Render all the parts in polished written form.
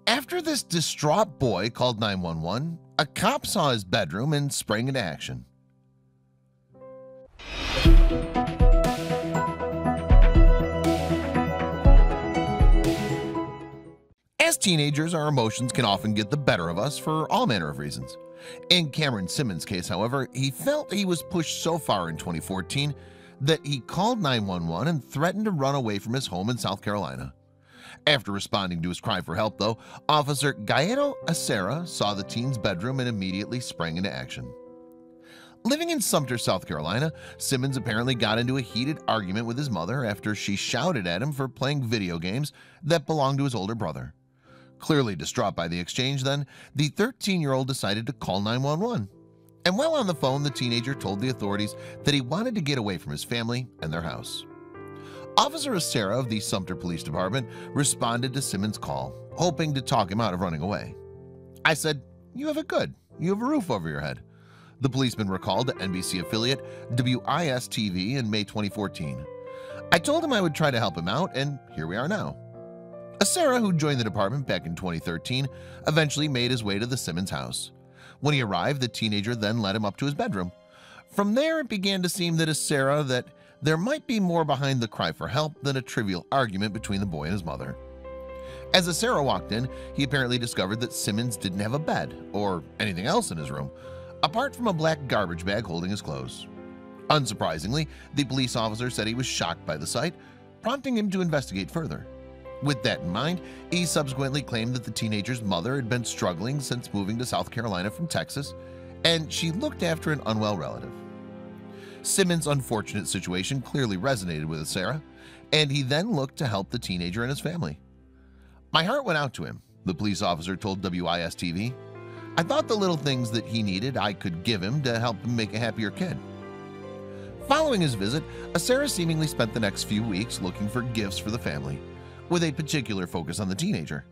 After this distraught boy called 911, a cop saw his bedroom and sprang into action. As teenagers, our emotions can often get the better of us for all manner of reasons. In Cameron Simmons' case, however, he felt he was pushed so far in 2014 that he called 911 and threatened to run away from his home in South Carolina. After responding to his cry for help, though, Officer Gaeto Acera saw the teen's bedroom and immediately sprang into action. Living in Sumter, South Carolina, Simmons apparently got into a heated argument with his mother after she shouted at him for playing video games that belonged to his older brother. Clearly distraught by the exchange, then, the 13-year-old decided to call 911. And while on the phone, the teenager told the authorities that he wanted to get away from his family and their house. Officer Acera of the Sumter Police Department responded to Simmons' call, hoping to talk him out of running away. "I said, you have it good. You have a roof over your head," the policeman recalled to NBC affiliate WIS-TV in May 2014. "I told him I would try to help him out, and here we are now." Acera, who joined the department back in 2013, eventually made his way to the Simmons house. When he arrived, the teenager then led him up to his bedroom. From there, it began to seem that Acera that there might be more behind the cry for help than a trivial argument between the boy and his mother. As Acera walked in, he apparently discovered that Simmons didn't have a bed or anything else in his room, apart from a black garbage bag holding his clothes. Unsurprisingly, the police officer said he was shocked by the sight, prompting him to investigate further. With that in mind, he subsequently claimed that the teenager's mother had been struggling since moving to South Carolina from Texas, and she looked after an unwell relative. Simmons' unfortunate situation clearly resonated with Acera, and he then looked to help the teenager and his family. "My heart went out to him," the police officer told WIS-TV. "I thought the little things that he needed I could give him to help him make a happier kid." Following his visit, Acera seemingly spent the next few weeks looking for gifts for the family, with a particular focus on the teenager.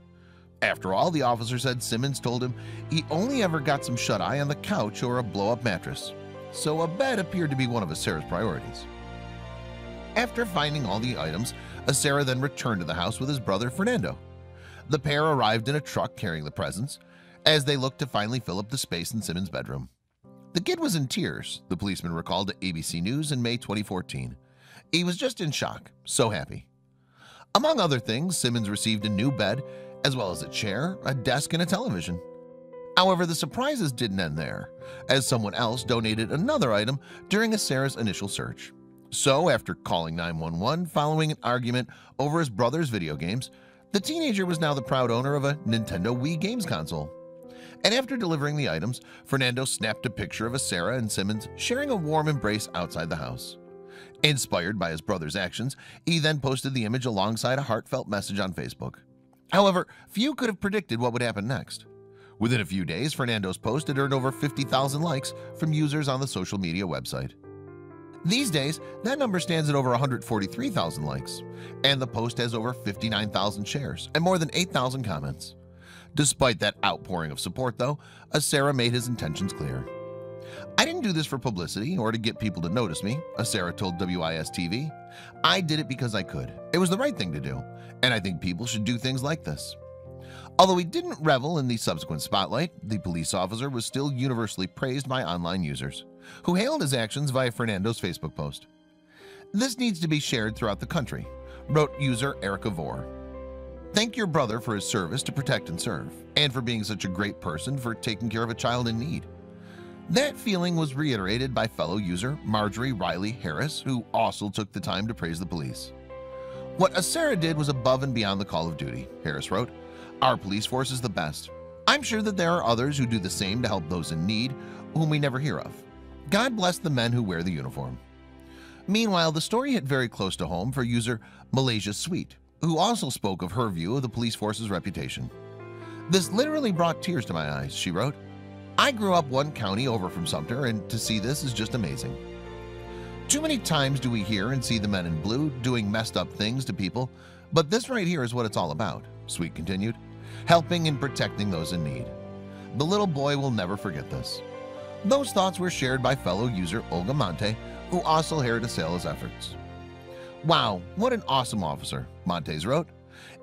After all, the officer said Simmons told him he only ever got some shut-eye on the couch or a blow-up mattress, so a bed appeared to be one of Acera's priorities. After finding all the items, Acera then returned to the house with his brother Fernando. The pair arrived in a truck carrying the presents, as they looked to finally fill up the space in Simmons' bedroom. The kid was in tears, the policeman recalled to ABC News in May 2014. He was just in shock, so happy. Among other things, Simmons received a new bed, as well as a chair, a desk, and a television. However, the surprises didn't end there, as someone else donated another item during Acera's initial search. So, after calling 911 following an argument over his brother's video games, the teenager was now the proud owner of a Nintendo Wii games console. And after delivering the items, Fernando snapped a picture of Acera and Simmons sharing a warm embrace outside the house. Inspired by his brother's actions, he then posted the image alongside a heartfelt message on Facebook. However, few could have predicted what would happen next. Within a few days, Fernando's post had earned over 50,000 likes from users on the social media website. These days, that number stands at over 143,000 likes, and the post has over 59,000 shares and more than 8,000 comments. Despite that outpouring of support, though, Acera made his intentions clear. "I didn't do this for publicity or to get people to notice me," Acera told WIS-TV. "I did it because I could. It was the right thing to do, and I think people should do things like this." Although he didn't revel in the subsequent spotlight, the police officer was still universally praised by online users, who hailed his actions via Fernando's Facebook post. "This needs to be shared throughout the country," wrote user Erica Vore. "Thank your brother for his service to protect and serve, and for being such a great person for taking care of a child in need." That feeling was reiterated by fellow user Marjorie Riley Harris, who also took the time to praise the police. "What Acera did was above and beyond the call of duty," Harris wrote. "Our police force is the best. I'm sure that there are others who do the same to help those in need, whom we never hear of. God bless the men who wear the uniform." Meanwhile, the story hit very close to home for user Malaysia Sweet, who also spoke of her view of the police force's reputation. "This literally brought tears to my eyes," she wrote. "I grew up one county over from Sumter, and to see this is just amazing. Too many times do we hear and see the men in blue doing messed up things to people, but this right here is what it's all about," Sweet continued, "helping and protecting those in need. The little boy will never forget this." Those thoughts were shared by fellow user Olga Monte, who also hailed Acera's efforts. "Wow, what an awesome officer," Montes wrote.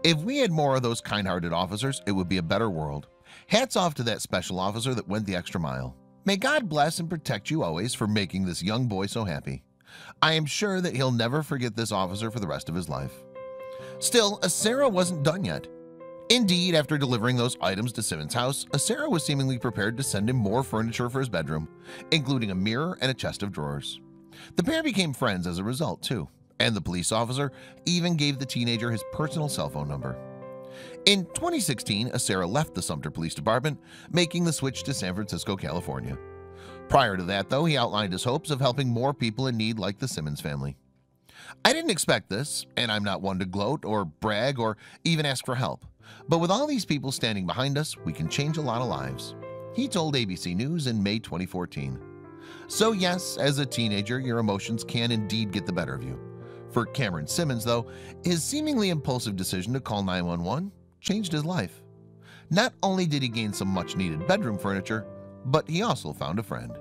If we had more of those kind-hearted officers, it would be a better world. Hats off to that special officer that went the extra mile. May God bless and protect you always for making this young boy so happy. I am sure that he'll never forget this officer for the rest of his life. Still, Sarah wasn't done yet. Indeed, after delivering those items to Simmons' house, Sarah was seemingly prepared to send him more furniture for his bedroom, including a mirror and a chest of drawers. The pair became friends as a result too, and the police officer even gave the teenager his personal cell phone number. In 2016, Sarah left the Sumter Police Department, making the switch to San Francisco, California. Prior to that, though, he outlined his hopes of helping more people in need like the Simmons family. I didn't expect this, and I'm not one to gloat or brag or even ask for help. But with all these people standing behind us, we can change a lot of lives, he told ABC News in May 2014. So yes, as a teenager, your emotions can indeed get the better of you. For Cameron Simmons, though, his seemingly impulsive decision to call 911 changed his life. Not only did he gain some much-needed bedroom furniture, but he also found a friend.